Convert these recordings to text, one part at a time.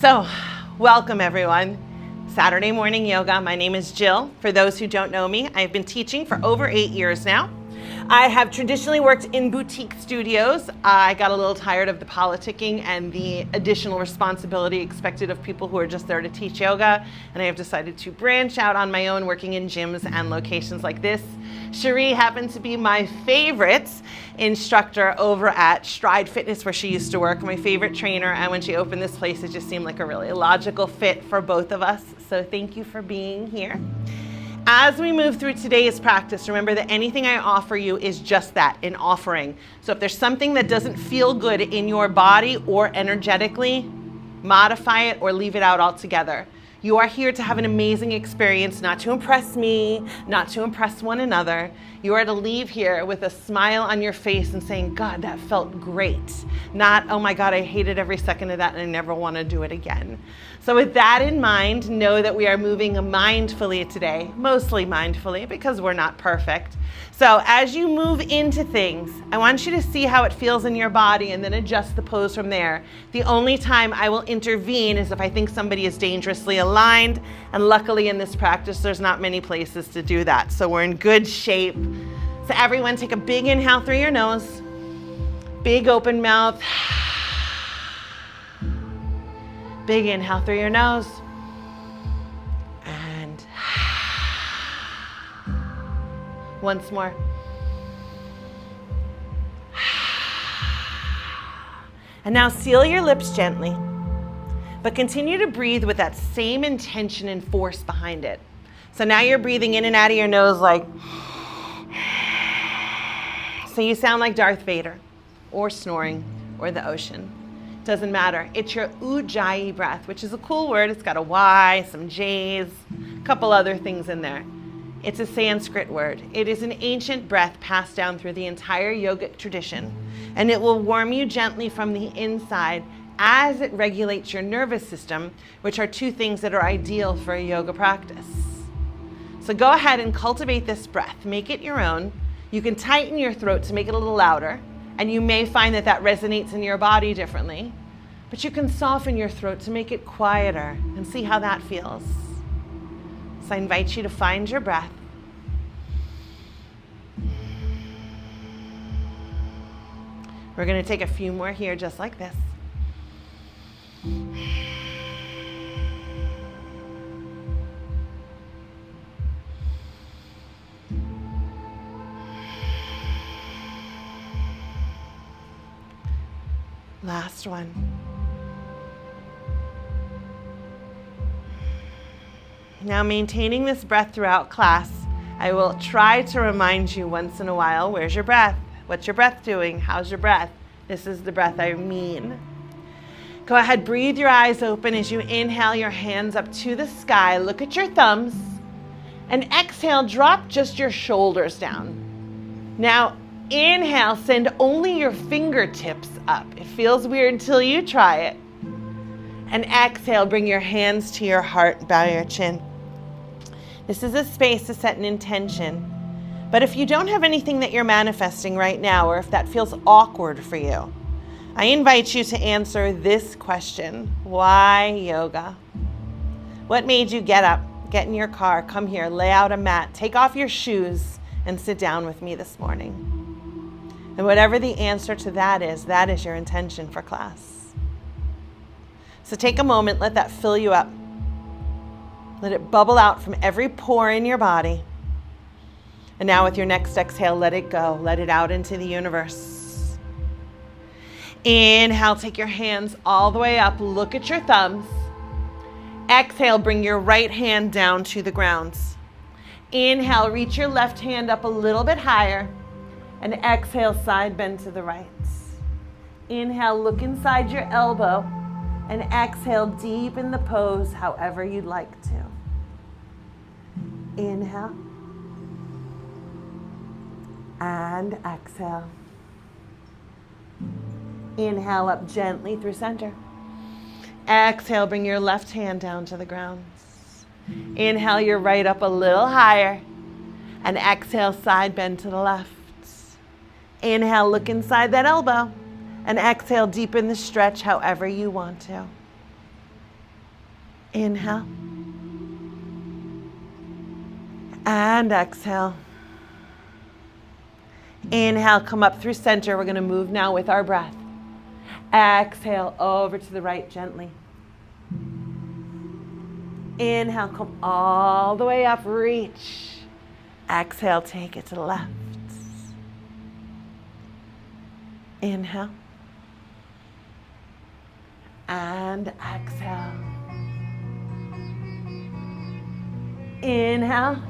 So, welcome everyone. Saturday morning yoga. My name is Jill. For those who don't know me, I've been teaching for over 8 years now. I have traditionally worked in boutique studios. I got a little tired of the politicking and the additional responsibility expected of people who are just there to teach yoga, and I have decided to branch out on my own, working in gyms and locations like this. Cherie happened to be my favorite instructor over at Stride Fitness, where she used to work, my favorite trainer, and when she opened this place, it just seemed like a really logical fit for both of us. So thank you for being here. As we move through today's practice, remember that anything I offer you is just that, an offering. So if there's something that doesn't feel good in your body or energetically, modify it or leave it out altogether. You are here to have an amazing experience, not to impress me, not to impress one another. You are to leave here with a smile on your face and saying, God, that felt great. Not, oh my God, I hated every second of that and I never want to do it again. So with that in mind, know that we are moving mindfully today, mostly mindfully because we're not perfect. So as you move into things, I want you to see how it feels in your body and then adjust the pose from there. The only time I will intervene is if I think somebody is dangerously aligned, and luckily in this practice, there's not many places to do that. So we're in good shape. So everyone take a big inhale through your nose, big open mouth. Big inhale through your nose. And once more. And now seal your lips gently, but continue to breathe with that same intention and force behind it. So now you're breathing in and out of your nose like, so you sound like Darth Vader or snoring or the ocean. Doesn't matter. It's your Ujjayi breath, which is a cool word. It's got a Y, some J's, a couple other things in there. It's a Sanskrit word. It is an ancient breath passed down through the entire yogic tradition, and it will warm you gently from the inside as it regulates your nervous system, which are two things that are ideal for a yoga practice. So go ahead and cultivate this breath. Make it your own. You can tighten your throat to make it a little louder, and you may find that that resonates in your body differently, but you can soften your throat to make it quieter and see how that feels. So I invite you to find your breath. We're going to take a few more here just like this. Last one. Now, maintaining this breath throughout class, I will try to remind you once in a while, where's your breath? What's your breath doing? How's your breath? This is the breath I mean. Go ahead, breathe your eyes open as you inhale your hands up to the sky. Look at your thumbs. And exhale, drop just your shoulders down. Now, inhale, send only your fingertips up. It feels weird till you try it. And exhale, bring your hands to your heart, bow your chin. This is a space to set an intention. But if you don't have anything that you're manifesting right now, or if that feels awkward for you, I invite you to answer this question. Why yoga? What made you get up, get in your car, come here, lay out a mat, take off your shoes, and sit down with me this morning? And whatever the answer to that is your intention for class. So take a moment, let that fill you up. Let it bubble out from every pore in your body. And now with your next exhale, let it go. Let it out into the universe. Inhale, take your hands all the way up. Look at your thumbs. Exhale, bring your right hand down to the ground. Inhale, reach your left hand up a little bit higher. And exhale, side bend to the right. Inhale, look inside your elbow. And exhale, deepen the pose however you'd like to. Inhale. And exhale. Inhale up gently through center. Exhale, bring your left hand down to the ground. Inhale your right up a little higher. And exhale, side bend to the left. Inhale, look inside that elbow. And exhale, deepen the stretch however you want to. Inhale. And exhale. Inhale, come up through center. We're going to move now with our breath. Exhale, over to the right gently. Inhale, come all the way up, reach. Exhale, take it to the left. Inhale. And exhale. Inhale.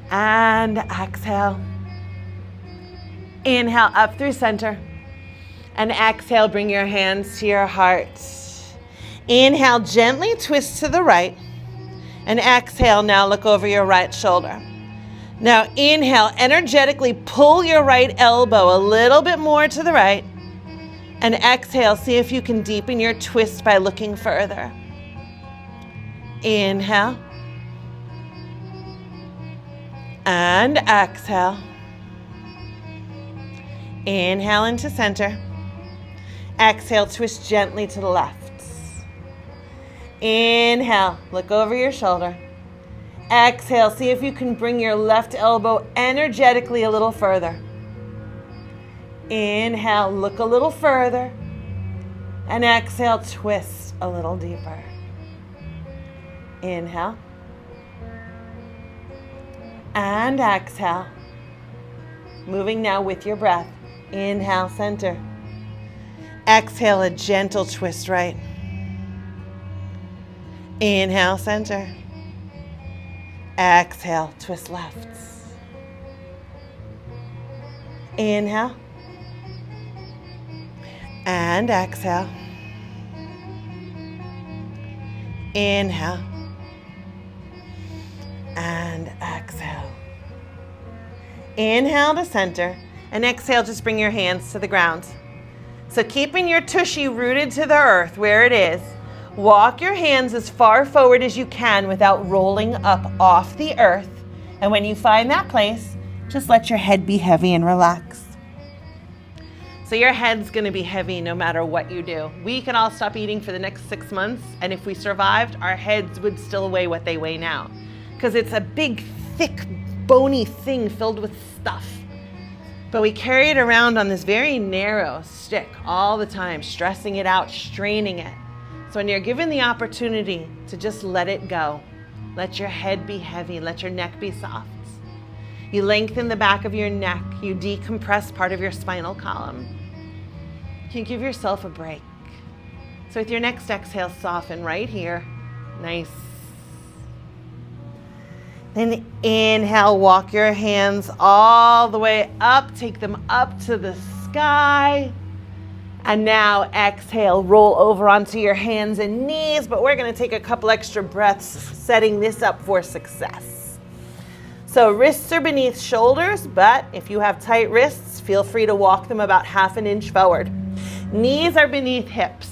And exhale. Inhale up through center. And exhale, bring your hands to your heart. Inhale, gently twist to the right. And exhale, now look over your right shoulder. Now inhale, energetically pull your right elbow a little bit more to the right. And exhale, see if you can deepen your twist by looking further. Inhale. And exhale. Inhale into center. Exhale, twist gently to the left. Inhale, look over your shoulder. Exhale, see if you can bring your left elbow energetically a little further. Inhale, look a little further. And exhale, twist a little deeper. Inhale. And exhale. Moving now with your breath. Inhale, center. Exhale, a gentle twist right. Inhale, center. Exhale, twist left. Inhale. And exhale. Inhale. And exhale. Inhale to center. And exhale, just bring your hands to the ground. So keeping your tushy rooted to the earth where it is, walk your hands as far forward as you can without rolling up off the earth. And when you find that place, just let your head be heavy and relax. So your head's going to be heavy no matter what you do. We can all stop eating for the next 6 months, and if we survived, our heads would still weigh what they weigh now. Because it's a big, thick, bony thing filled with stuff. But we carry it around on this very narrow stick all the time, stressing it out, straining it. So when you're given the opportunity to just let it go, let your head be heavy, let your neck be soft. You lengthen the back of your neck, you decompress part of your spinal column. You give yourself a break. So with your next exhale, soften right here. Nice. Then inhale, walk your hands all the way up, take them up to the sky. And now exhale, roll over onto your hands and knees, but we're gonna take a couple extra breaths, setting this up for success. So wrists are beneath shoulders, but if you have tight wrists, feel free to walk them about 1/2 inch forward. Knees are beneath hips.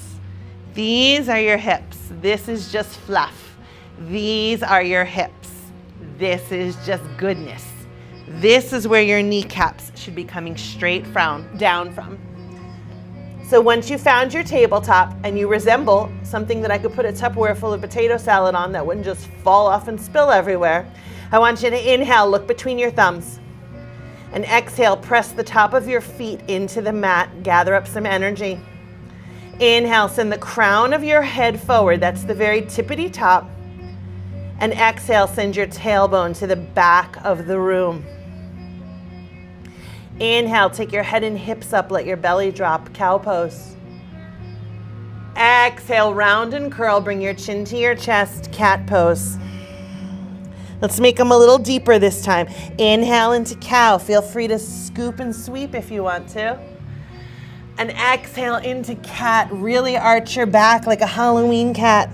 These are your hips. This is just fluff. These are your hips. This is just goodness. This is where your kneecaps should be coming straight down from. So once you found your tabletop and you resemble something that I could put a Tupperware full of potato salad on that wouldn't just fall off and spill everywhere, I want you to inhale, look between your thumbs. And exhale, press the top of your feet into the mat, gather up some energy. Inhale, send the crown of your head forward, that's the very tippity top. And exhale, send your tailbone to the back of the room. Inhale, take your head and hips up, let your belly drop, cow pose. Exhale, round and curl, bring your chin to your chest, cat pose. Let's make them a little deeper this time. Inhale into cow. Feel free to scoop and sweep if you want to. And exhale into cat. Really arch your back like a Halloween cat.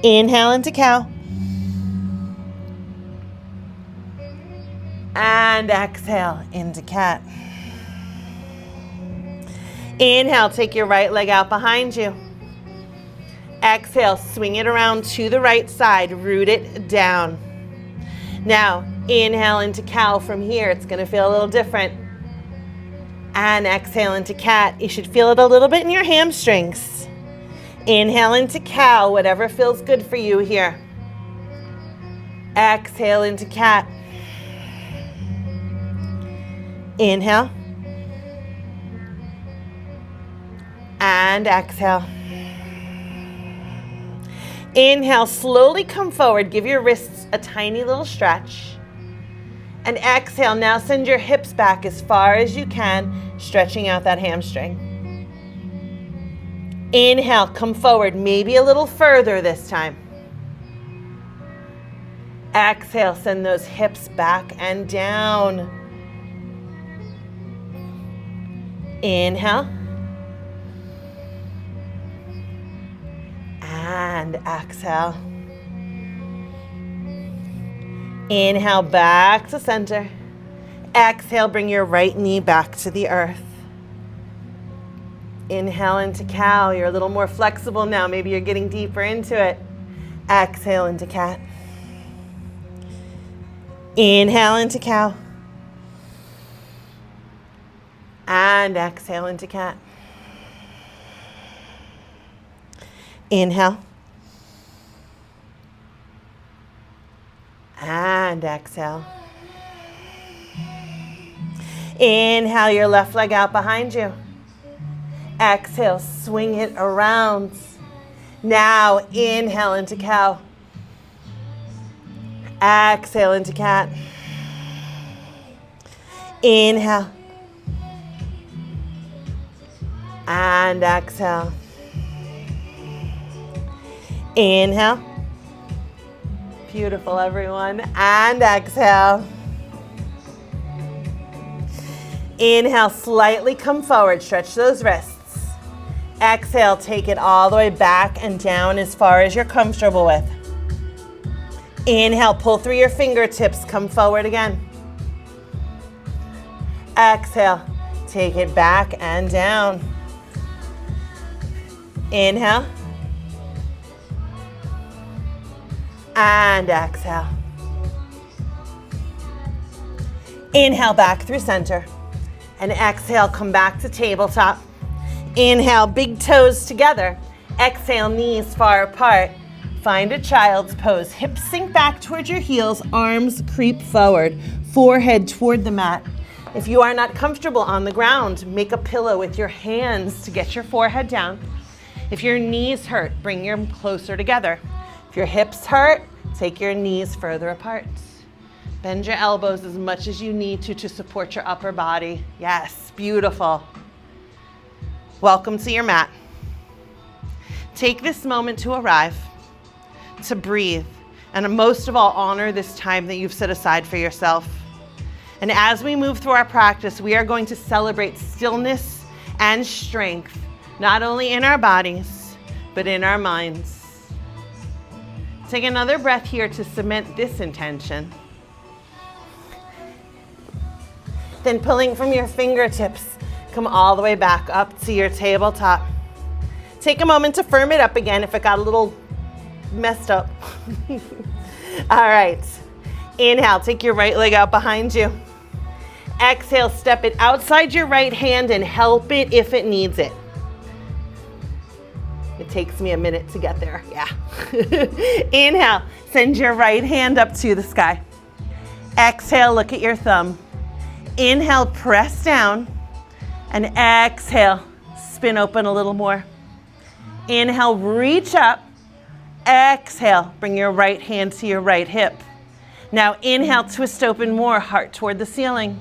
Inhale into cow. And exhale into cat. Inhale, take your right leg out behind you. Exhale, swing it around to the right side, root it down. Now, inhale into cow from here. It's gonna feel a little different. And exhale into cat. You should feel it a little bit in your hamstrings. Inhale into cow, whatever feels good for you here. Exhale into cat. Inhale. And exhale. Inhale, slowly come forward. Give your wrists a tiny little stretch. And exhale, now send your hips back as far as you can, stretching out that hamstring. Inhale, come forward, maybe a little further this time. Exhale, send those hips back and down. Inhale. And exhale. Inhale, back to center. Exhale, bring your right knee back to the earth. Inhale into cow. You're a little more flexible now. Maybe you're getting deeper into it. Exhale into cat. Inhale into cow. And exhale into cat. Inhale. And exhale. Inhale your left leg out behind you. Exhale, swing it around. Now inhale into cow. Exhale into cat. Inhale. And exhale. Inhale. Beautiful, everyone. And exhale. Inhale, slightly come forward. Stretch those wrists. Exhale, take it all the way back and down as far as you're comfortable with. Inhale, pull through your fingertips. Come forward again. Exhale, take it back and down. Inhale. And exhale. Inhale back through center. And exhale, come back to tabletop. Inhale, big toes together. Exhale, knees far apart. Find a child's pose. Hips sink back towards your heels. Arms creep forward. Forehead toward the mat. If you are not comfortable on the ground, make a pillow with your hands to get your forehead down. If your knees hurt, bring them closer together. If your hips hurt, take your knees further apart. Bend your elbows as much as you need to support your upper body. Yes, beautiful. Welcome to your mat. Take this moment to arrive, to breathe, and most of all, honor this time that you've set aside for yourself. And as we move through our practice, we are going to celebrate stillness and strength, not only in our bodies, but in our minds. Take another breath here to cement this intention. Then pulling from your fingertips, come all the way back up to your tabletop. Take a moment to firm it up again if it got a little messed up. All right. Inhale, take your right leg out behind you. Exhale, step it outside your right hand and help it if it needs it. It takes me a minute to get there, yeah. Inhale, send your right hand up to the sky. Exhale, look at your thumb. Inhale, press down. And exhale, spin open a little more. Inhale, reach up. Exhale, bring your right hand to your right hip. Now inhale, twist open more, heart toward the ceiling.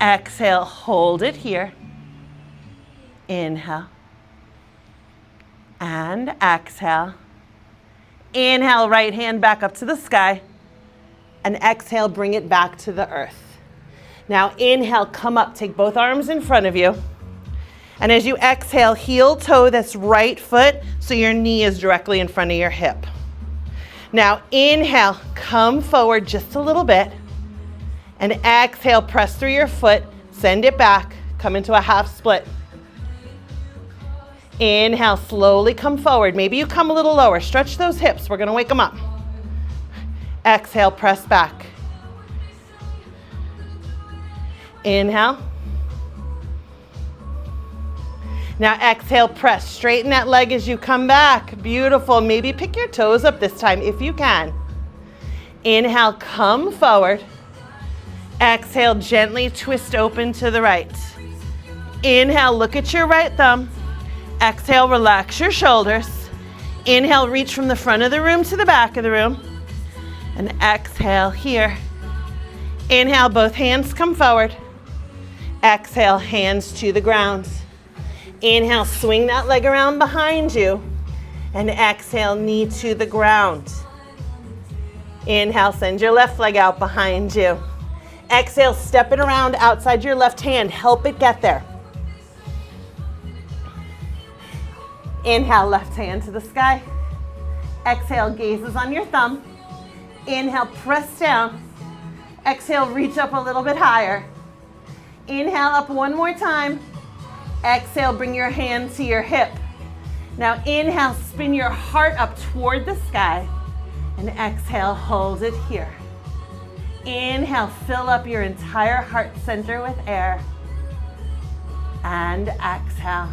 Exhale, hold it here. Inhale. And exhale. Inhale, right hand back up to the sky. And exhale, bring it back to the earth. Now inhale, come up, take both arms in front of you. And as you exhale, heel toe this right foot so your knee is directly in front of your hip. Now inhale, come forward just a little bit. And exhale, press through your foot, send it back, come into a half split. Inhale, slowly come forward. Maybe you come a little lower. Stretch those hips. We're gonna wake them up. Exhale, press back. Inhale. Now exhale, press. Straighten that leg as you come back. Beautiful. Maybe pick your toes up this time if you can. Inhale, come forward. Exhale, gently twist open to the right. Inhale, look at your right thumb. Exhale, relax your shoulders. Inhale, reach from the front of the room to the back of the room. And exhale here. Inhale, both hands come forward. Exhale, hands to the ground. Inhale, swing that leg around behind you. And exhale, knee to the ground. Inhale, send your left leg out behind you. Exhale, step it around outside your left hand. Help it get there. Inhale, left hand to the sky. Exhale, gazes on your thumb. Inhale, press down. Exhale, reach up a little bit higher. Inhale, up one more time. Exhale, bring your hand to your hip. Now inhale, spin your heart up toward the sky. And exhale, hold it here. Inhale, fill up your entire heart center with air. And exhale.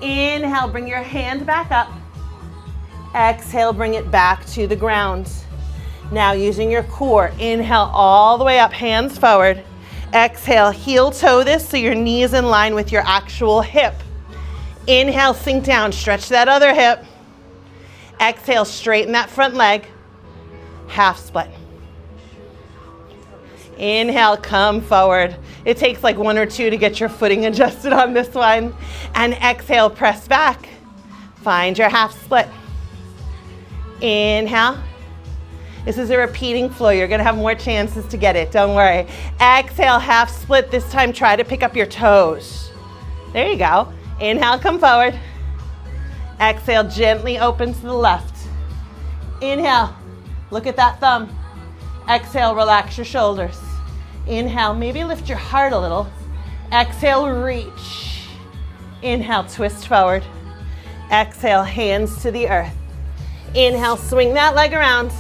Inhale, bring your hand back up. Exhale, bring it back to the ground. Now using your core, inhale all the way up, hands forward. Exhale, heel toe this so your knee is in line with your actual hip. Inhale, sink down, stretch that other hip. Exhale, straighten that front leg. Half split. Inhale, come forward. It takes like 1 or 2 to get your footing adjusted on this one. And exhale, press back. Find your half split. Inhale. This is a repeating flow. You're gonna have more chances to get it, don't worry. Exhale, half split. This time, try to pick up your toes. There you go. Inhale, come forward. Exhale, gently open to the left. Inhale, look at that thumb. Exhale, relax your shoulders. Inhale, maybe lift your heart a little. Exhale, reach. Inhale, twist forward. Exhale, hands to the earth. Inhale, swing that leg around.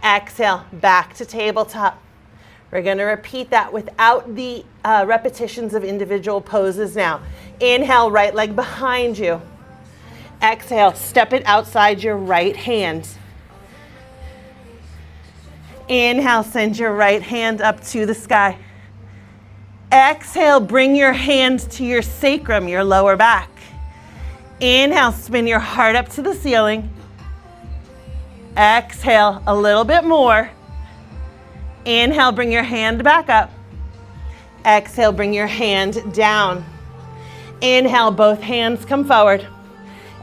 Exhale, back to tabletop. We're gonna repeat that without the repetitions of individual poses now. Inhale, right leg behind you. Exhale, step it outside your right hand. Inhale, send your right hand up to the sky. Exhale, bring your hand to your sacrum, your lower back. Inhale, spin your heart up to the ceiling. Exhale, a little bit more. Inhale, bring your hand back up. Exhale, bring your hand down. Inhale, both hands come forward.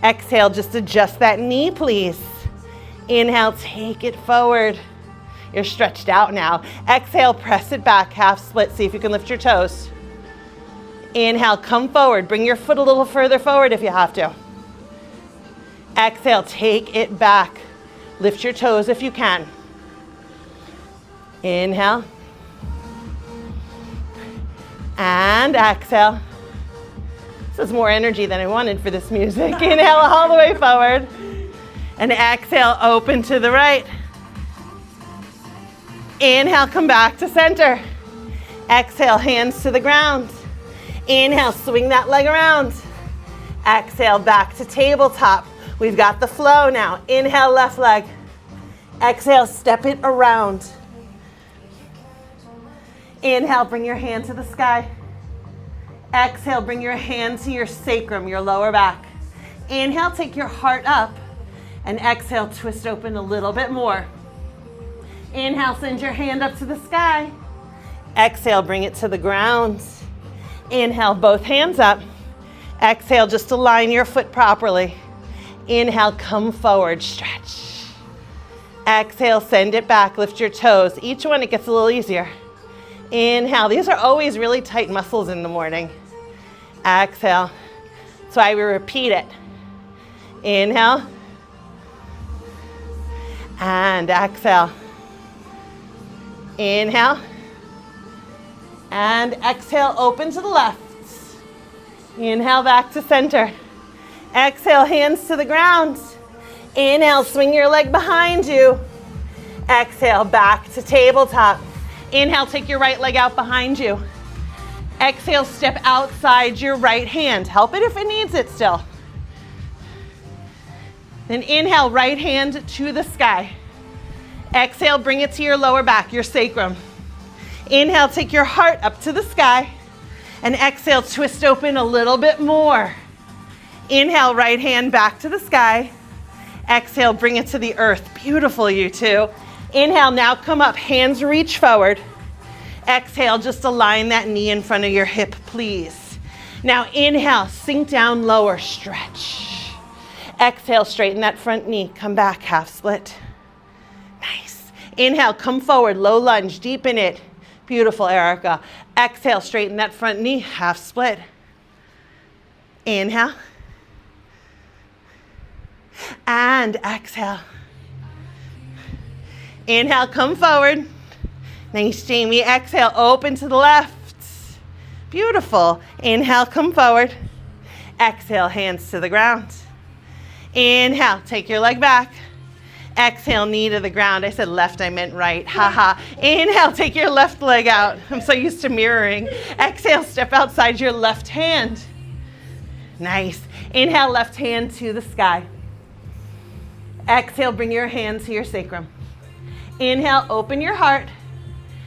Exhale, just adjust that knee, please. Inhale, take it forward. You're stretched out now. Exhale, press it back, half split. See if you can lift your toes. Inhale, come forward. Bring your foot a little further forward if you have to. Exhale, take it back. Lift your toes if you can. Inhale. And exhale. This is more energy than I wanted for this music. Inhale all the way forward. And exhale, open to the right. Inhale, come back to center. Exhale, hands to the ground. Inhale, swing that leg around. Exhale, back to tabletop. We've got the flow now. Inhale, left leg. Exhale, step it around. Inhale, bring your hand to the sky. Exhale, bring your hand to your sacrum, your lower back. Inhale, take your heart up. And exhale, twist open a little bit more. Inhale, send your hand up to the sky. Exhale, bring it to the ground. Inhale, both hands up. Exhale, just align your foot properly. Inhale, come forward, stretch. Exhale, send it back, lift your toes. Each one, it gets a little easier. Inhale, these are always really tight muscles in the morning. Exhale, that's why we repeat it. Inhale, and exhale. Inhale, and exhale, open to the left. Inhale, back to center. Exhale, hands to the ground. Inhale, swing your leg behind you. Exhale, back to tabletop. Inhale, take your right leg out behind you. Exhale, step outside your right hand. Help it if it needs it still. Then inhale, right hand to the sky. Exhale, bring it to your lower back, your sacrum. Inhale, take your heart up to the sky. And exhale, twist open a little bit more. Inhale, right hand back to the sky. Exhale, bring it to the earth. Beautiful, you two. Inhale, now come up, hands reach forward. Exhale, just align that knee in front of your hip, please. Now inhale, sink down lower, stretch. Exhale, straighten that front knee, come back, half split. Nice. Inhale, come forward, low lunge, deepen it. Beautiful, Erica. Exhale, straighten that front knee, half split. Inhale. And exhale. Inhale, come forward. Nice, Jamie. Exhale, open to the left. Beautiful. Inhale, come forward. Exhale, hands to the ground. Inhale, take your leg back. Exhale, knee to the ground. I said left, I meant right. Haha. Inhale, take your left leg out. I'm so used to mirroring. Exhale, step outside your left hand. Nice. Inhale, left hand to the sky. Exhale, bring your hands to your sacrum. Inhale, open your heart.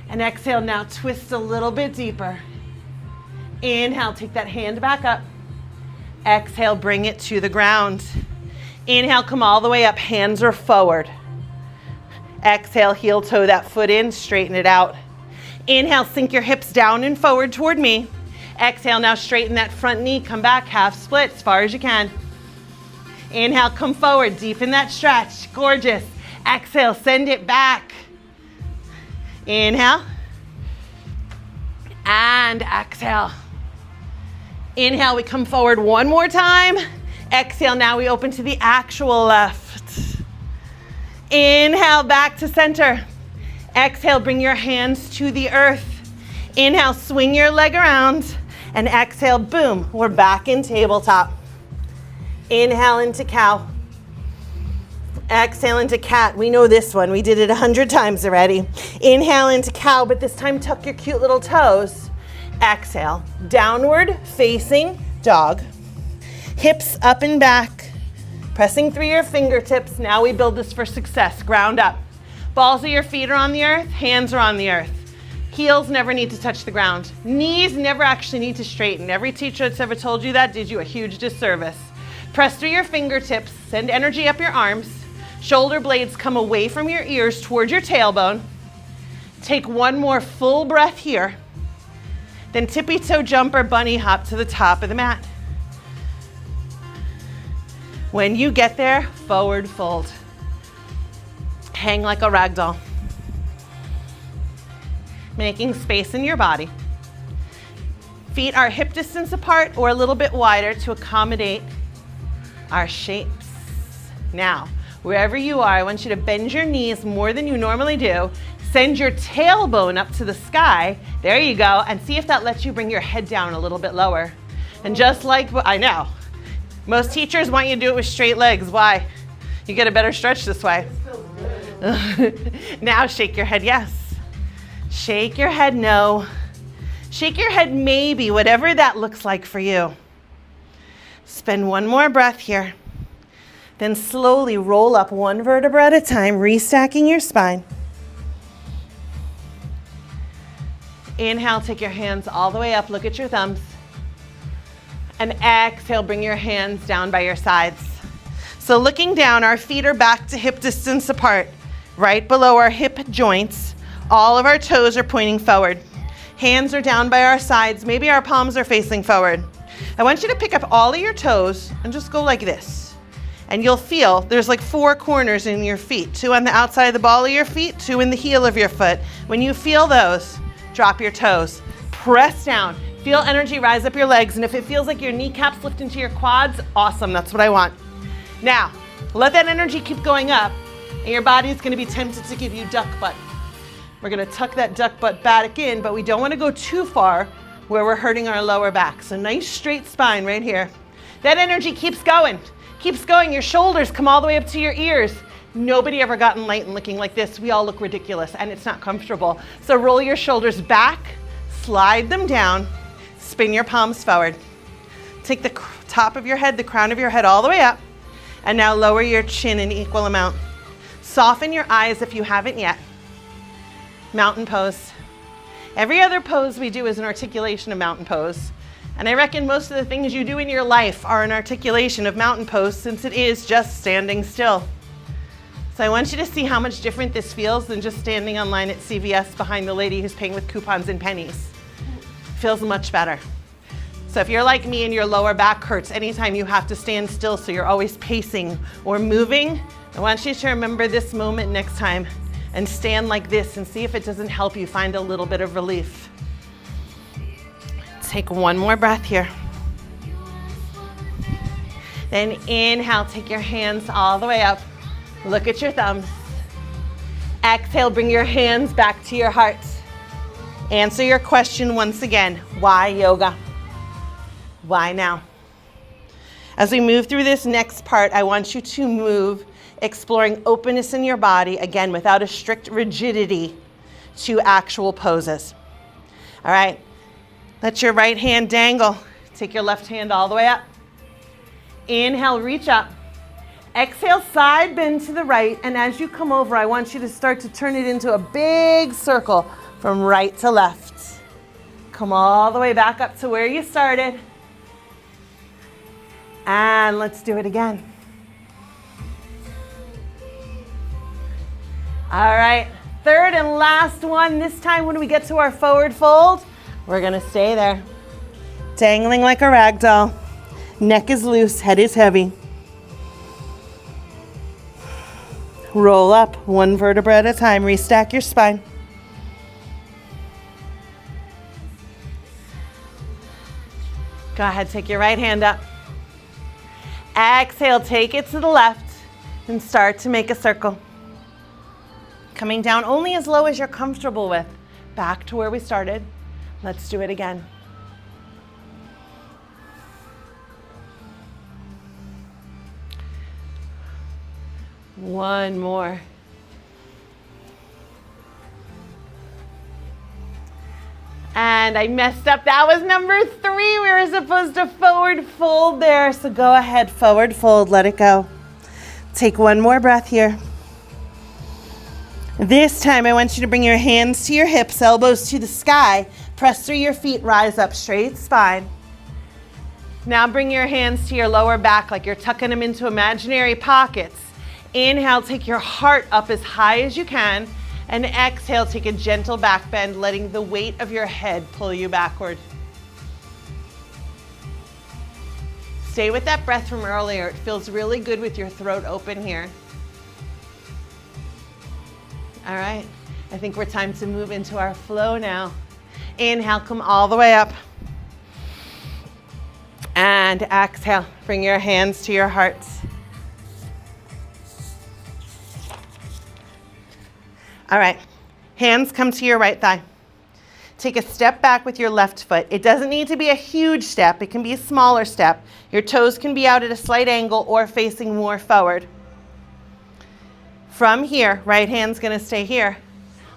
And exhale, now twist a little bit deeper. Inhale, take that hand back up. Exhale, bring it to the ground. Inhale, come all the way up, hands are forward. Exhale, heel toe that foot in, straighten it out. Inhale, sink your hips down and forward toward me. Exhale, now straighten that front knee, come back, half split as far as you can. Inhale, come forward, deepen that stretch, gorgeous. Exhale, send it back. Inhale. And exhale. Inhale, we come forward one more time. Exhale, now we open to the actual left. Inhale, back to center. Exhale, bring your hands to the earth. Inhale, swing your leg around. And exhale, boom, we're back in tabletop. Inhale into cow. Exhale into cat. We know this one. We did it 100 times already. Inhale into cow, but this time tuck your cute little toes. Exhale, downward facing dog. Hips up and back. Pressing through your fingertips. Now we build this for success. Ground up. Balls of your feet are on the earth. Hands are on the earth. Heels never need to touch the ground. Knees never actually need to straighten. Every teacher that's ever told you that did you a huge disservice. Press through your fingertips. Send energy up your arms. Shoulder blades come away from your ears towards your tailbone. Take one more full breath here. Then tippy toe jump or bunny hop to the top of the mat. When you get there, forward fold. Hang like a rag doll. Making space in your body. Feet are hip distance apart or a little bit wider to accommodate our shapes. Now, wherever you are, I want you to bend your knees more than you normally do. Send your tailbone up to the sky. There you go. And see if that lets you bring your head down a little bit lower. And just like, I know, most teachers want you to do it with straight legs. Why? You get a better stretch this way. Now shake your head yes. Shake your head no. Shake your head maybe, whatever that looks like for you. Spend one more breath here. Then slowly roll up one vertebra at a time, restacking your spine. Inhale, take your hands all the way up, look at your thumbs. And exhale, bring your hands down by your sides. So looking down, our feet are back to hip distance apart, right below our hip joints. All of our toes are pointing forward. Hands are down by our sides, maybe our palms are facing forward. I want you to pick up all of your toes and just go like this. And you'll feel there's like 4 corners in your feet, 2 on the outside of the ball of your feet, 2 in the heel of your foot. When you feel those, drop your toes, press down, feel energy rise up your legs, and if it feels like your kneecaps lift into your quads, awesome, that's what I want. Now, let that energy keep going up, and your body is gonna be tempted to give you duck butt. We're gonna tuck that duck butt back in, but we don't wanna go too far where we're hurting our lower back. So nice straight spine right here. That energy keeps going, your shoulders come all the way up to your ears. Nobody ever got enlightened looking like this. We all look ridiculous and it's not comfortable. So roll your shoulders back, slide them down, spin your palms forward. Take the top of your head, the crown of your head all the way up, and now lower your chin in equal amount. Soften your eyes if you haven't yet. Mountain pose. Every other pose we do is an articulation of mountain pose. And I reckon most of the things you do in your life are an articulation of mountain pose, since it is just standing still. So I want you to see how much different this feels than just standing online at CVS behind the lady who's paying with coupons and pennies. Feels much better. So if you're like me and your lower back hurts anytime you have to stand still, so you're always pacing or moving, I want you to remember this moment next time and stand like this and see if it doesn't help you find a little bit of relief. Take one more breath here. Then inhale, take your hands all the way up. Look at your thumbs. Exhale, bring your hands back to your heart. Answer your question once again. Why yoga? Why now? As we move through this next part, I want you to move, exploring openness in your body, again, without a strict rigidity, to actual poses. All right, let your right hand dangle. Take your left hand all the way up. Inhale, reach up. Exhale, side bend to the right, and as you come over, I want you to start to turn it into a big circle from right to left. Come all the way back up to where you started. And let's do it again. All right, third and last one. This time when we get to our forward fold, we're gonna stay there. Dangling like a rag doll. Neck is loose, head is heavy. Roll up one vertebra at a time, restack your spine. Go ahead, take your right hand up. Exhale, take it to the left and start to make a circle. Coming down only as low as you're comfortable with. Back to where we started. Let's do it again. One more. And I messed up. That was number 3. We were supposed to forward fold there. So go ahead, forward fold, let it go. Take one more breath here. This time I want you to bring your hands to your hips, elbows to the sky. Press through your feet, rise up, straight spine. Now bring your hands to your lower back like you're tucking them into imaginary pockets. Inhale, take your heart up as high as you can, and exhale, take a gentle back bend, letting the weight of your head pull you backward. Stay with that breath from earlier. It feels really good with your throat open here. All right, I think we're time to move into our flow now. Inhale, come all the way up. And exhale, bring your hands to your hearts. All right, hands come to your right thigh. Take a step back with your left foot. It doesn't need to be a huge step. It can be a smaller step. Your toes can be out at a slight angle or facing more forward. From here, right hand's gonna stay here.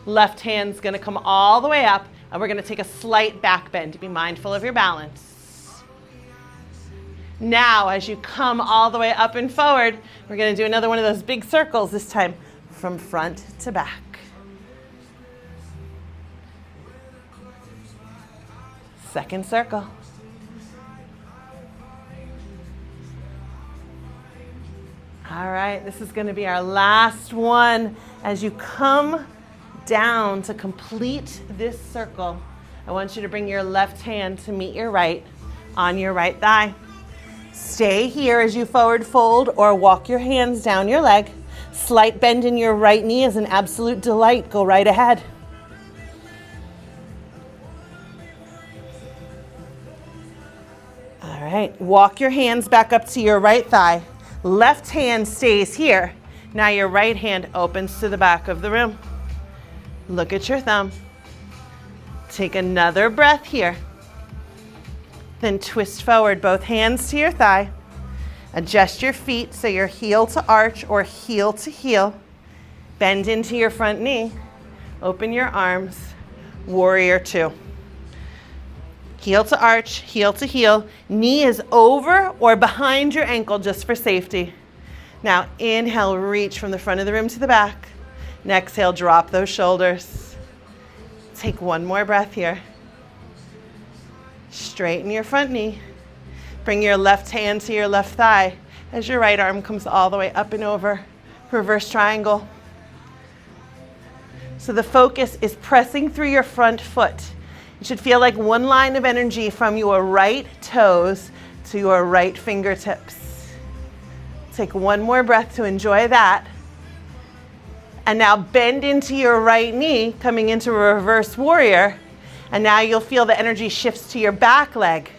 Left hand's gonna come all the way up, and we're gonna take a slight back bend. Be mindful of your balance. Now, as you come all the way up and forward, we're gonna do another one of those big circles, this time from front to back. Second circle. All right, this is going to be our last one. As you come down to complete this circle, I want you to bring your left hand to meet your right on your right thigh. Stay here as you forward fold or walk your hands down your leg. Slight bend in your right knee is an absolute delight. Go right ahead. All right, walk your hands back up to your right thigh. Left hand stays here. Now your right hand opens to the back of the room. Look at your thumb. Take another breath here. Then twist forward, both hands to your thigh. Adjust your feet so you're heel to arch or heel to heel. Bend into your front knee. Open your arms. Warrior two. Heel to arch, heel to heel. Knee is over or behind your ankle just for safety. Now inhale, reach from the front of the room to the back. And exhale, drop those shoulders. Take one more breath here. Straighten your front knee. Bring your left hand to your left thigh as your right arm comes all the way up and over. Reverse triangle. So the focus is pressing through your front foot. It should feel like one line of energy from your right toes to your right fingertips. Take one more breath to enjoy that. And now bend into your right knee, coming into a reverse warrior. And now you'll feel the energy shifts to your back leg.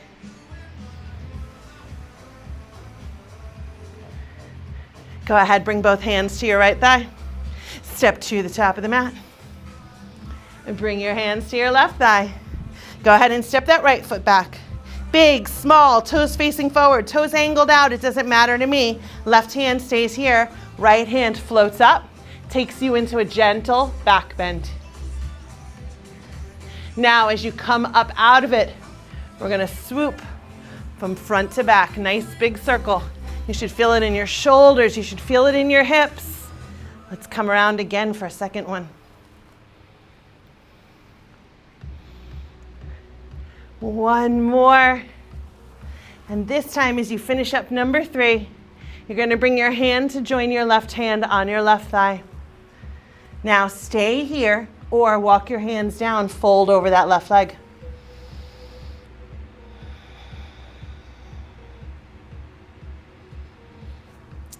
Go ahead, bring both hands to your right thigh. Step to the top of the mat. And bring your hands to your left thigh. Go ahead and step that right foot back. Big, small, toes facing forward, toes angled out, it doesn't matter to me. Left hand stays here, right hand floats up, takes you into a gentle back bend. Now as you come up out of it, we're gonna swoop from front to back, nice big circle. You should feel it in your shoulders, you should feel it in your hips. Let's come around again for a second one. One more. And this time as you finish up number 3, you're going to bring your hand to join your left hand on your left thigh. Now stay here or walk your hands down, fold over that left leg.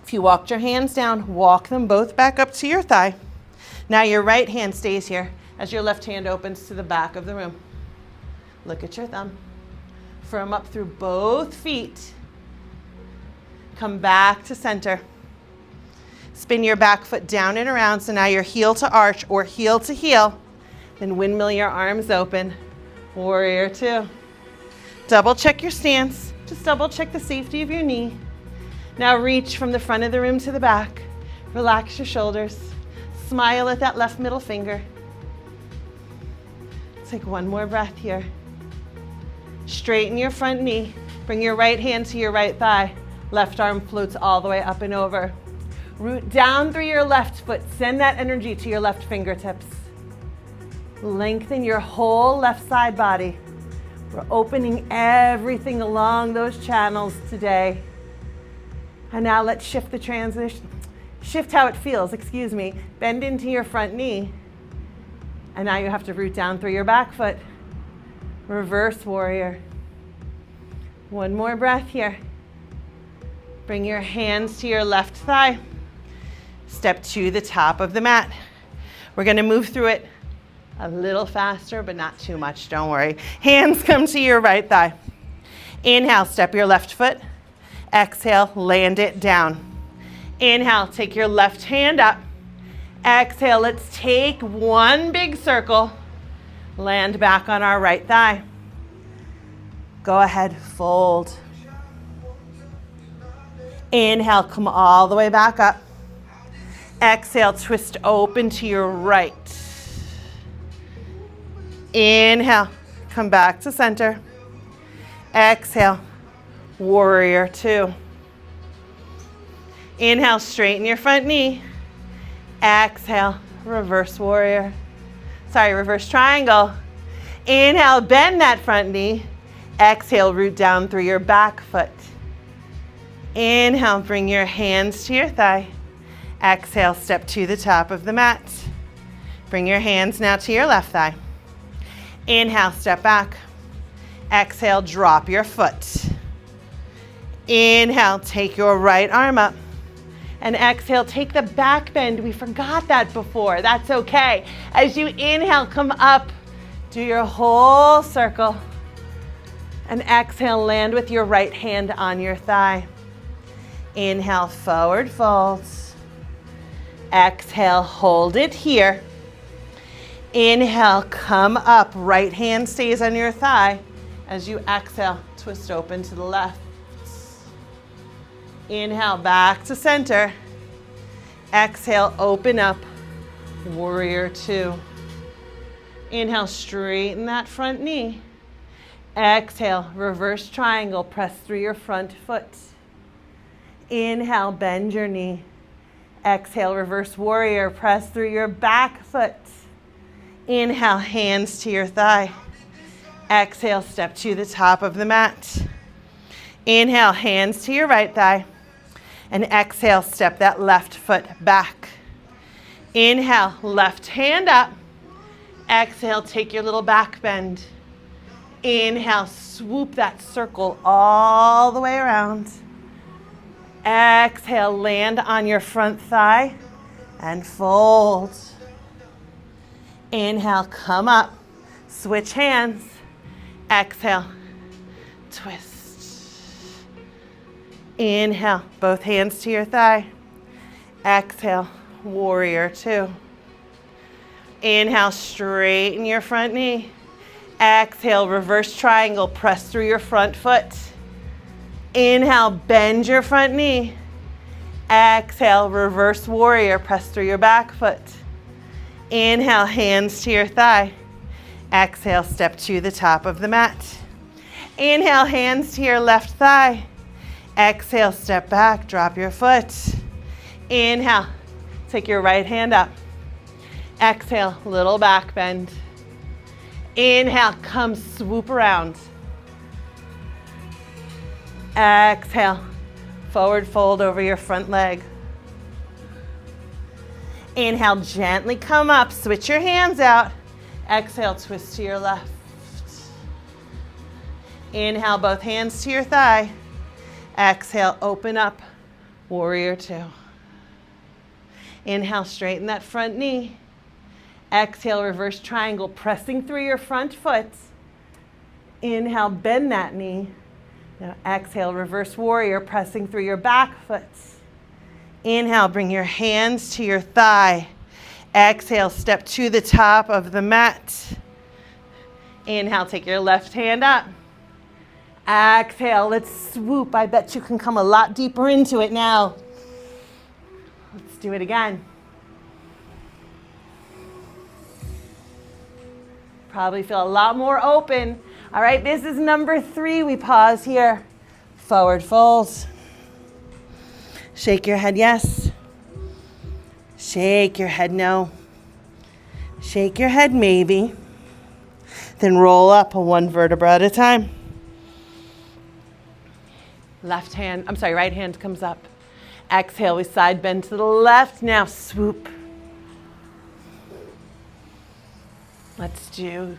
If you walked your hands down, walk them both back up to your thigh. Now your right hand stays here as your left hand opens to the back of the room. Look at your thumb. Firm up through both feet. Come back to center. Spin your back foot down and around. So now you're heel to arch or heel to heel. Then windmill your arms open. Warrior 2. Double check your stance. Just double check the safety of your knee. Now reach from the front of the room to the back. Relax your shoulders. Smile at that left middle finger. Take one more breath here. Straighten your front knee. Bring your right hand to your right thigh. Left arm floats all the way up and over. Root down through your left foot. Send that energy to your left fingertips. Lengthen your whole left side body. We're opening everything along those channels today. And now let's shift the transition. Shift how it feels, excuse me. Bend into your front knee. And now you have to root down through your back foot. Reverse warrior. One more breath here. Bring your hands to your left thigh. Step to the top of the mat. We're going to move through it a little faster, but not too much, don't worry. Hands come to your right thigh. Inhale, step your left foot. Exhale, land it down. Inhale, take your left hand up. Exhale, let's take one big circle. Land back on our right thigh. Go ahead, fold. Inhale, come all the way back up. Exhale, twist open to your right. Inhale, come back to center. Exhale, warrior 2. Inhale, straighten your front knee. Exhale, reverse warrior. Reverse triangle. Inhale, bend that front knee. Exhale, root down through your back foot. Inhale, bring your hands to your thigh. Exhale, step to the top of the mat. Bring your hands now to your left thigh. Inhale, step back. Exhale, drop your foot. Inhale, take your right arm up. And exhale, take the back bend. We forgot that before. That's okay. As you inhale, come up. Do your whole circle. And exhale, land with your right hand on your thigh. Inhale, forward fold. Exhale, hold it here. Inhale, come up. Right hand stays on your thigh. As you exhale, twist open to the left. Inhale, back to center. Exhale, open up. Warrior 2. Inhale, straighten that front knee. Exhale, reverse triangle, press through your front foot. Inhale, bend your knee. Exhale, reverse warrior, press through your back foot. Inhale, hands to your thigh. Exhale, step to the top of the mat. Inhale, hands to your right thigh. And exhale, step that left foot back. Inhale, left hand up. Exhale, take your little back bend. Inhale, swoop that circle all the way around. Exhale, land on your front thigh and fold. Inhale, come up, switch hands. Exhale, twist. Inhale, both hands to your thigh. Exhale, warrior two. Inhale, straighten your front knee. Exhale, reverse triangle, press through your front foot. Inhale, bend your front knee. Exhale, reverse warrior, press through your back foot. Inhale, hands to your thigh. Exhale, step to the top of the mat. Inhale, hands to your left thigh. Exhale, step back, drop your foot. Inhale, take your right hand up. Exhale, little back bend. Inhale, come swoop around. Exhale, forward fold over your front leg. Inhale, gently come up, switch your hands out. Exhale, twist to your left. Inhale, both hands to your thigh. Exhale, open up, warrior two. Inhale, straighten that front knee. Exhale, reverse triangle, pressing through your front foot. Inhale, bend that knee. Now exhale, reverse warrior, pressing through your back foot. Inhale, bring your hands to your thigh. Exhale, step to the top of the mat. Inhale, take your left hand up. Exhale, let's swoop. I bet you can come a lot deeper into it now. Let's do it again. Probably feel a lot more open. All right, this is number 3. We pause here. Forward fold. Shake your head yes. Shake your head no. Shake your head maybe. Then roll up one vertebra at a time. Right hand comes up. Exhale, we side bend to the left. Now swoop. Let's do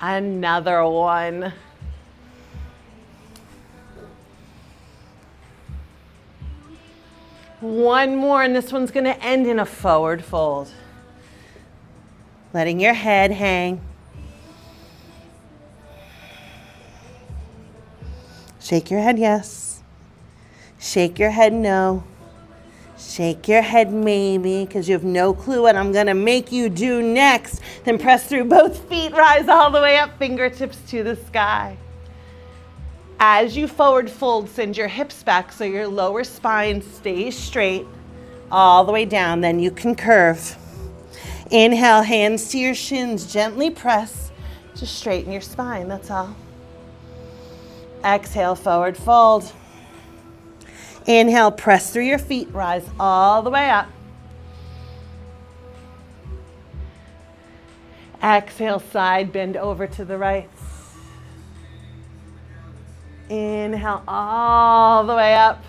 another one. One more, and this one's gonna end in a forward fold. Letting your head hang. Shake your head yes. Shake your head no. Shake your head maybe, because you have no clue what I'm gonna make you do next. Then press through both feet, rise all the way up, fingertips to the sky. As you forward fold, send your hips back so your lower spine stays straight all the way down. Then you can curve. Inhale, hands to your shins, gently press to straighten your spine, that's all. Exhale, forward fold. Inhale, press through your feet, rise all the way up. Exhale, side bend over to the right. Inhale, all the way up.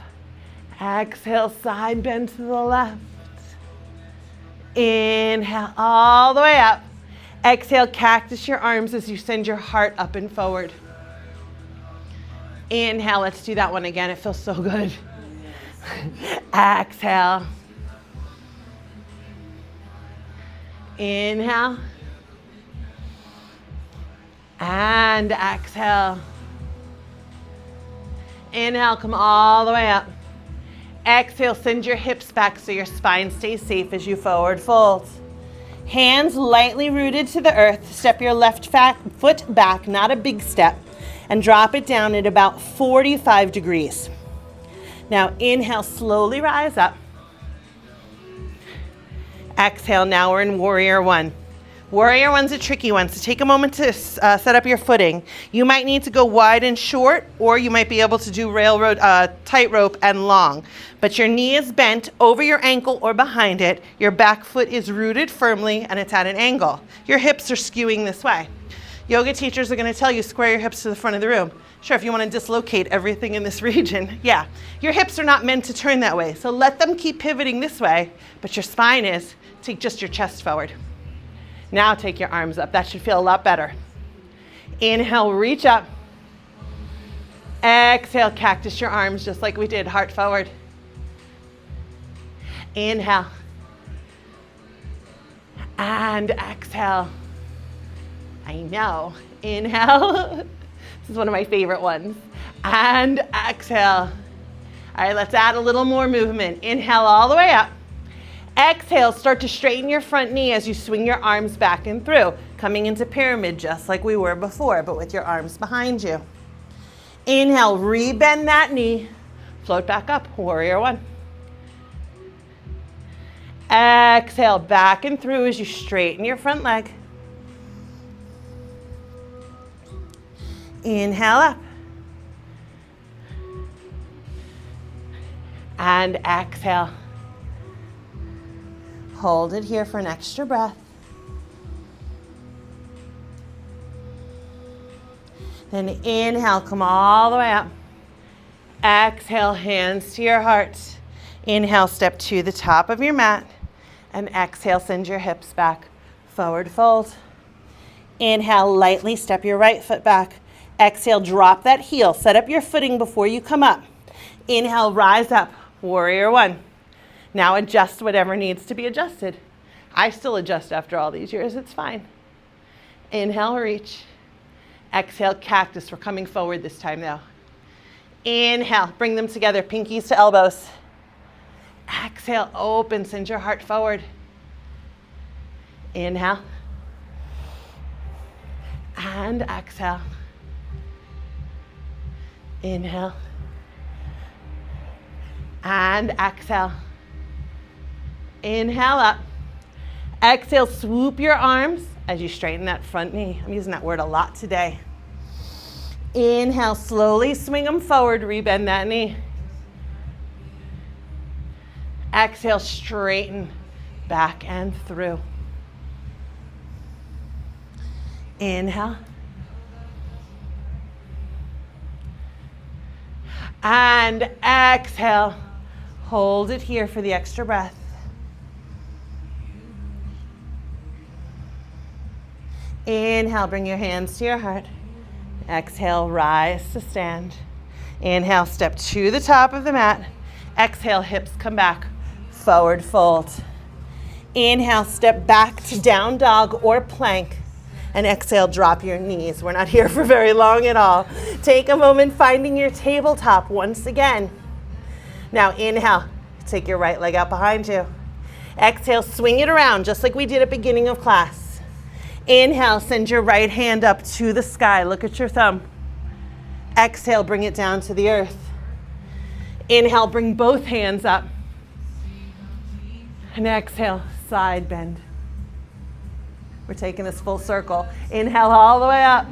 Exhale, side bend to the left. Inhale, all the way up. Exhale, cactus your arms as you send your heart up and forward. Inhale, let's do that one again. It feels so good. Exhale. Inhale. And exhale. Inhale, come all the way up. Exhale, send your hips back so your spine stays safe as you forward fold. Hands lightly rooted to the earth. Step your left foot back, not a big step, and drop it down at about 45 degrees. Now inhale, slowly rise up. Exhale, now we're in warrior one. Warrior one's a tricky one, so take a moment to set up your footing. You might need to go wide and short, or you might be able to do railroad, tightrope and long. But your knee is bent over your ankle or behind it. Your back foot is rooted firmly and it's at an angle. Your hips are skewing this way. Yoga teachers are going to tell you square your hips to the front of the room. Sure, if you want to dislocate everything in this region, yeah. Your hips are not meant to turn that way, so let them keep pivoting this way, but your spine is. Take just your chest forward. Now take your arms up. That should feel a lot better. Inhale, reach up. Exhale, cactus your arms just like we did, heart forward. Inhale. And exhale. I know. Inhale. This is one of my favorite ones. And exhale. All right, let's add a little more movement. Inhale all the way up. Exhale, start to straighten your front knee as you swing your arms back and through, coming into pyramid just like we were before, but with your arms behind you. Inhale, rebend that knee, float back up, warrior one. Exhale, back and through as you straighten your front leg. Inhale up. And exhale. Hold it here for an extra breath. Then inhale, come all the way up. Exhale, hands to your heart. Inhale, step to the top of your mat. And exhale, send your hips back. Forward fold. Inhale, lightly step your right foot back. Exhale, drop that heel. Set up your footing before you come up. Inhale, rise up. Warrior one. Now adjust whatever needs to be adjusted. I still adjust after all these years, it's fine. Inhale, reach. Exhale, cactus. We're coming forward this time though. Inhale, bring them together, pinkies to elbows. Exhale, open, send your heart forward. Inhale. And exhale. Inhale. And exhale. Inhale up. Exhale, swoop your arms as you straighten that front knee. I'm using that word a lot today. Inhale, slowly swing them forward, rebend that knee. Exhale, straighten back and through. Inhale. And exhale. Hold it here for the extra breath. Inhale, bring your hands to your heart. Exhale, rise to stand. Inhale, step to the top of the mat. Exhale, hips come back, forward fold. Inhale, step back to down dog or plank. And exhale, drop your knees. We're not here for very long at all. Take a moment finding your tabletop once again. Now inhale, take your right leg out behind you. Exhale, swing it around just like we did at the beginning of class. Inhale, send your right hand up to the sky. Look at your thumb. Exhale, bring it down to the earth. Inhale, bring both hands up. And exhale, side bend. We're taking this full circle. Inhale all the way up.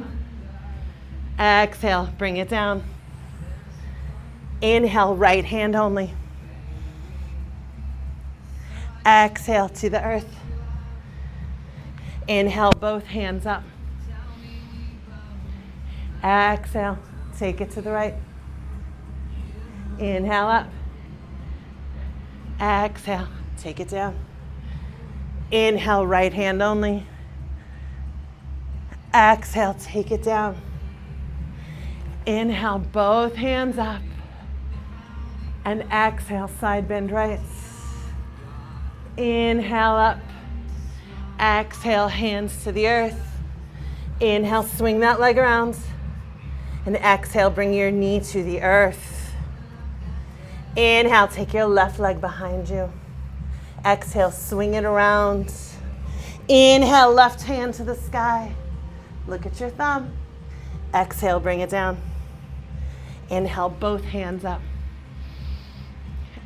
Exhale, bring it down. Inhale, right hand only. Exhale to the earth. Inhale, both hands up. Exhale, take it to the right. Inhale up. Exhale, take it down. Inhale, right hand only. Exhale, take it down. Inhale, both hands up. And exhale, side bend right. Inhale up. Exhale, hands to the earth. Inhale, swing that leg around. And exhale, bring your knee to the earth. Inhale, take your left leg behind you. Exhale, swing it around. Inhale, left hand to the sky. Look at your thumb. Exhale, bring it down. Inhale, both hands up.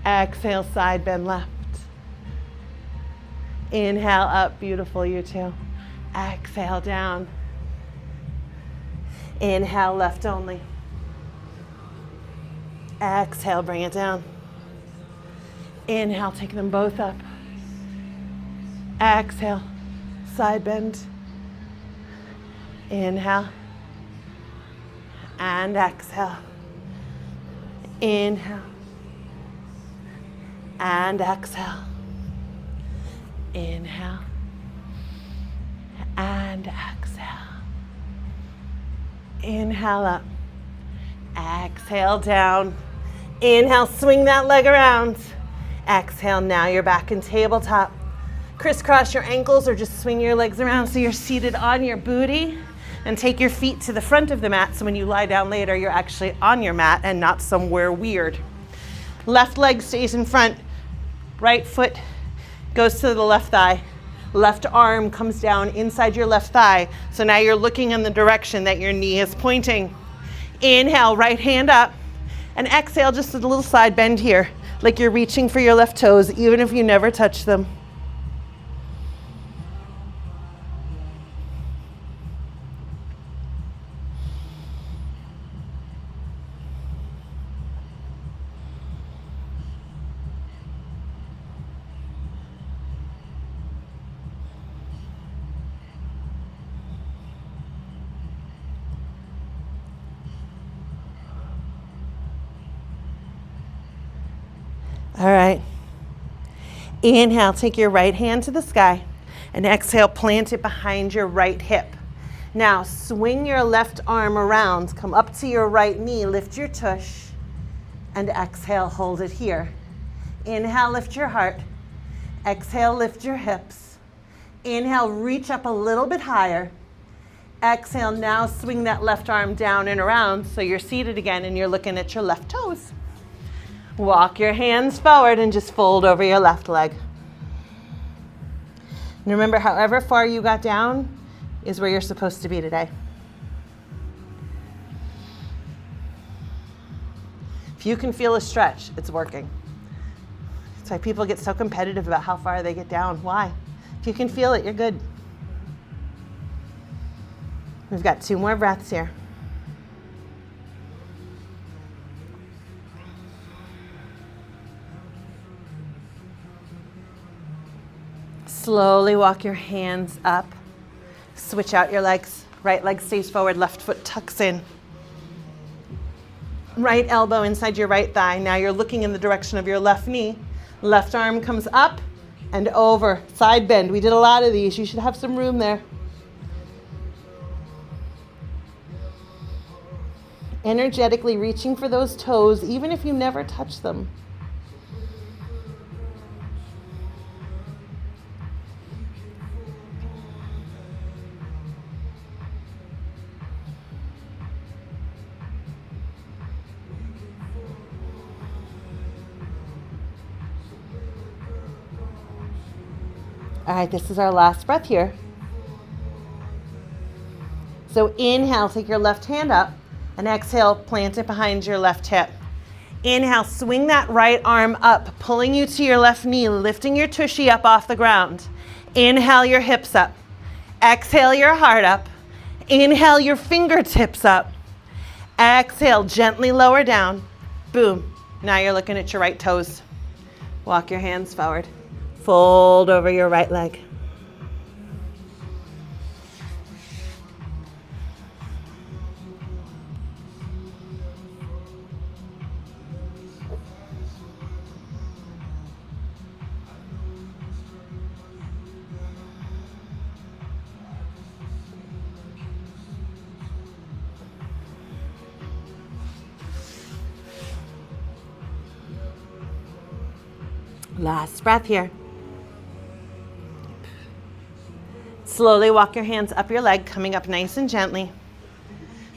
Exhale, side bend left. Inhale up, beautiful, you two. Exhale down. Inhale, left only. Exhale, bring it down. Inhale, take them both up. Exhale, side bend. Inhale. And exhale. Inhale. And exhale. Inhale. And exhale. Inhale up. Exhale down. Inhale, swing that leg around. Exhale, now you're back in tabletop. Crisscross your ankles or just swing your legs around so you're seated on your booty. And take your feet to the front of the mat so when you lie down later, you're actually on your mat and not somewhere weird. Left leg stays in front. Right foot goes to the left thigh. Left arm comes down inside your left thigh. So now you're looking in the direction that your knee is pointing. Inhale, right hand up. And exhale, just a little side bend here, like you're reaching for your left toes, even if you never touch them. All right. Inhale, take your right hand to the sky, and exhale, plant it behind your right hip. Now, swing your left arm around, come up to your right knee, lift your tush, and exhale, hold it here. Inhale, lift your heart. Exhale, lift your hips. Inhale, reach up a little bit higher. Exhale, now swing that left arm down and around so you're seated again and you're looking at your left toes. Walk your hands forward and just fold over your left leg. And remember, however far you got down is where you're supposed to be today. If you can feel a stretch, it's working. That's why people get so competitive about how far they get down. Why? If you can feel it, you're good. We've got 2 more breaths here. Slowly walk your hands up. Switch out your legs. Right leg stays forward, left foot tucks in. Right elbow inside your right thigh. Now you're looking in the direction of your left knee. Left arm comes up and over. Side bend. We did a lot of these. You should have some room there. Energetically reaching for those toes, even if you never touch them. All right, this is our last breath here. So inhale, take your left hand up, and exhale, plant it behind your left hip. Inhale, swing that right arm up, pulling you to your left knee, lifting your tushy up off the ground. Inhale your hips up. Exhale your heart up. Inhale your fingertips up. Exhale, gently lower down. Boom. Now you're looking at your right toes. Walk your hands forward. Fold over your right leg. Last breath here. Slowly walk your hands up your leg, coming up nice and gently.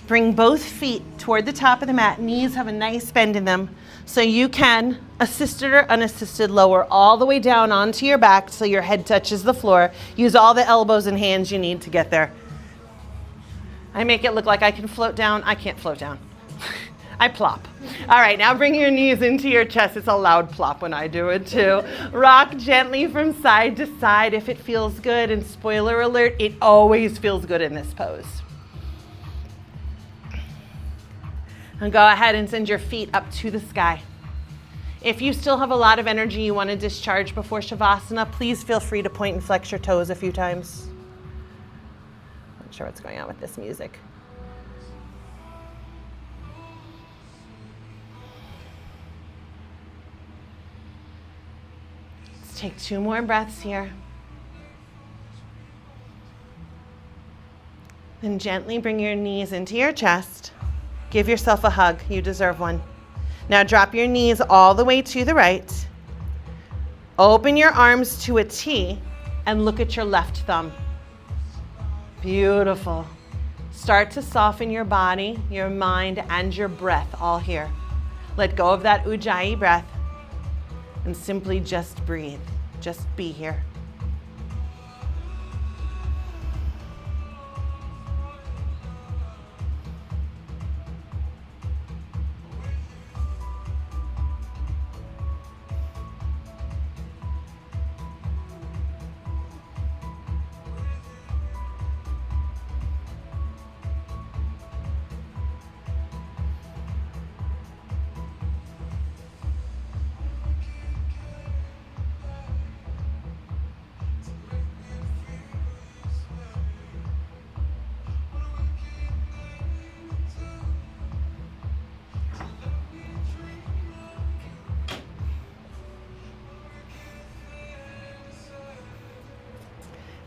Bring both feet toward the top of the mat. Knees have a nice bend in them. So you can, assisted or unassisted, lower all the way down onto your back so your head touches the floor. Use all the elbows and hands you need to get there. I make it look like I can float down. I can't float down. I plop. All right, now bring your knees into your chest. It's a loud plop when I do it too. Rock gently from side to side if it feels good. And spoiler alert, it always feels good in this pose. And go ahead and send your feet up to the sky. If you still have a lot of energy you want to discharge before Shavasana, please feel free to point and flex your toes a few times. Not sure what's going on with this music. Let's take 2 more breaths here. Then gently bring your knees into your chest. Give yourself a hug. You deserve one. Now drop your knees all the way to the right. Open your arms to a T and look at your left thumb. Beautiful. Start to soften your body, your mind, and your breath all here. Let go of that Ujjayi breath and simply just breathe. Just be here.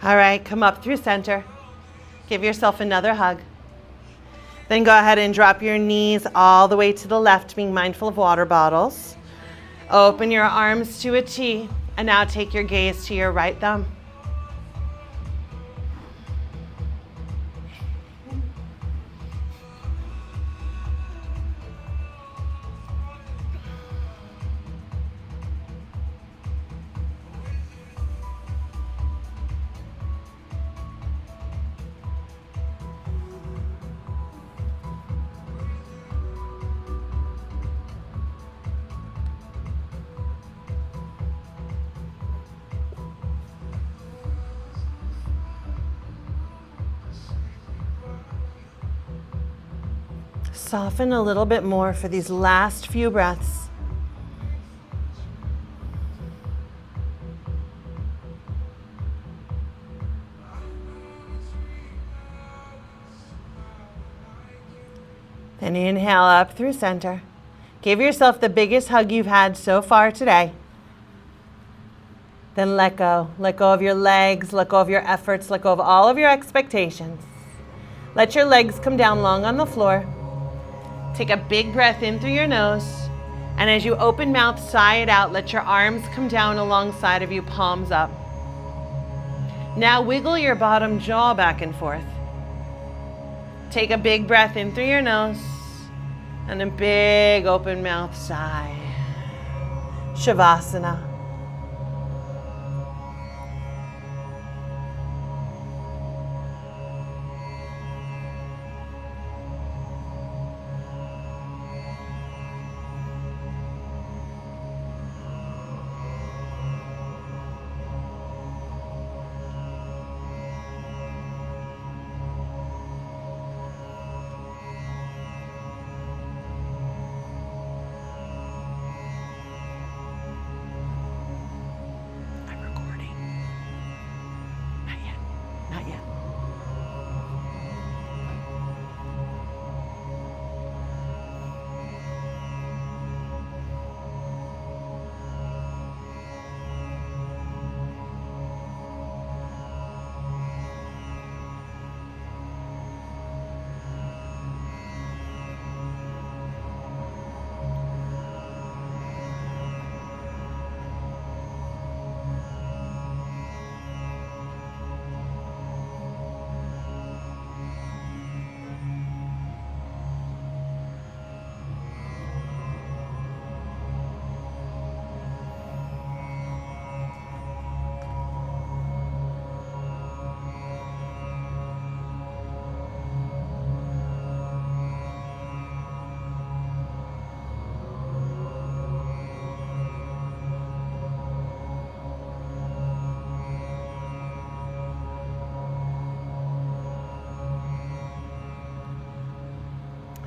All right, come up through center. Give yourself another hug. Then go ahead and drop your knees all the way to the left, being mindful of water bottles. Open your arms to a T, and now take your gaze to your right thumb. Soften a little bit more for these last few breaths. Then inhale up through center. Give yourself the biggest hug you've had so far today. Then let go. Let go of your legs, let go of your efforts, let go of all of your expectations. Let your legs come down long on the floor. Take a big breath in through your nose, and as you open mouth, sigh it out. Let your arms come down alongside of you, palms up. Now wiggle your bottom jaw back and forth. Take a big breath in through your nose, and a big open mouth sigh. Shavasana.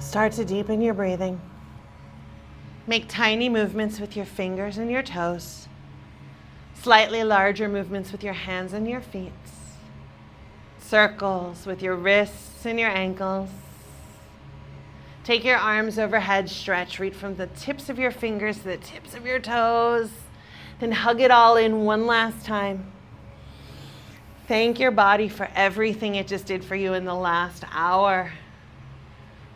Start to deepen your breathing. Make tiny movements with your fingers and your toes. Slightly larger movements with your hands and your feet. Circles with your wrists and your ankles. Take your arms overhead, stretch, reach from the tips of your fingers to the tips of your toes. Then hug it all in one last time. Thank your body for everything it just did for you in the last hour.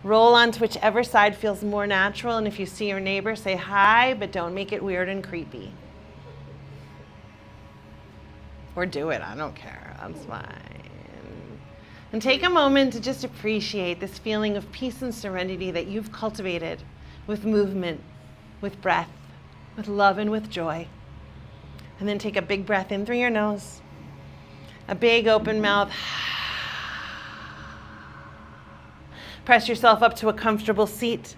Roll onto whichever side feels more natural, and if you see your neighbor, say hi, but don't make it weird and creepy. Or do it, I don't care, that's fine. And take a moment to just appreciate this feeling of peace and serenity that you've cultivated with movement, with breath, with love, and with joy. And then take a big breath in through your nose, a big open mouth. Press yourself up to a comfortable seat,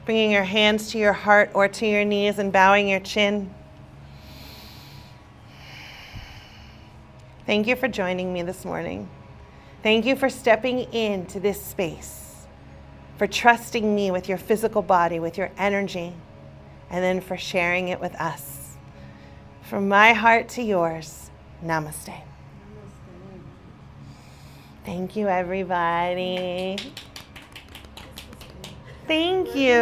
bringing your hands to your heart or to your knees and bowing your chin. Thank you for joining me this morning. Thank you for stepping into this space, for trusting me with your physical body, with your energy, and then for sharing it with us. From my heart to yours, namaste. Thank you, everybody. Thank you.